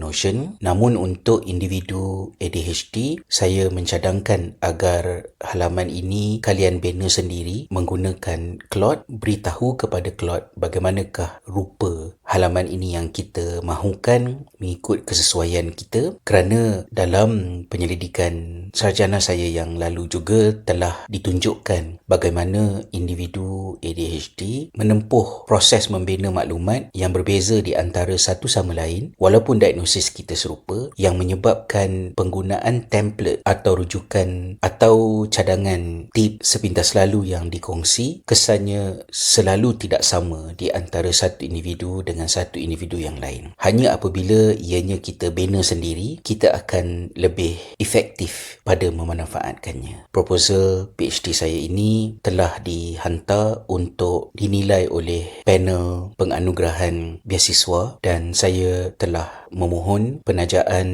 Notion. Namun untuk individu ADHD, saya mencadangkan agar halaman ini kalian bina sendiri menggunakan Claude. Beritahu kepada Claude bagaimanakah rupa halaman ini yang kita mahukan mengikut kesesuaian kita, kerana dalam penyelidikan sarjana saya yang lalu juga telah ditunjukkan bagaimana individu ADHD menempuh proses membina maklumat yang berbeza di antara satu sama lain walaupun diagnosis kita serupa, yang menyebabkan penggunaan template atau rujukan atau cadangan tip sepintas lalu yang dikongsi kesannya selalu tidak sama di antara satu individu dengan satu individu yang lain. Hanya apabila ianya kita bina sendiri, kita akan lebih efektif pada memanfaatkannya. Proposal PhD saya ini telah dihantar untuk dinilai oleh panel penganugerahan beasiswa dan saya telah memohon penajaan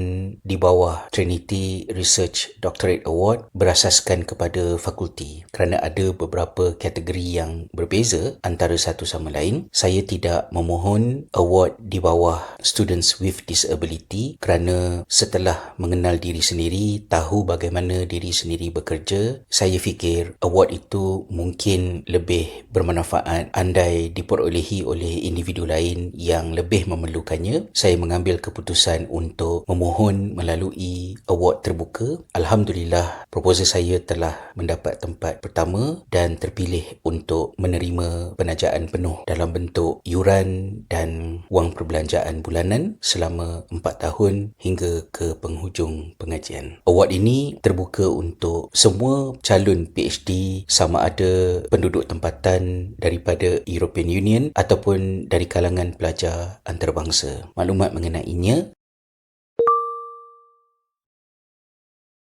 di bawah Trinity Research Doctorate Award berasaskan kepada fakulti. Kerana ada beberapa kategori yang berbeza antara satu sama lain, saya tidak memohon award di bawah Students with Disability kerana setelah mengenal diri sendiri, tahu bagaimana diri sendiri bekerja, saya fikir award itu mungkin lebih bermanfaat andai diperolehi oleh individu lain yang lebih memerlukannya. Saya mengambil keputusan untuk memohon melalui award terbuka. Alhamdulillah, proposal saya telah mendapat tempat pertama dan terpilih untuk menerima penajaan penuh dalam bentuk yuran dan wang perbelanjaan bulanan selama 4 tahun hingga ke penghujung pengajian. Award ini terbuka untuk semua calon PhD sama ada penduduk tempatan daripada European Union ataupun dari kalangan pelajar antarabangsa. Maklumat mengenainya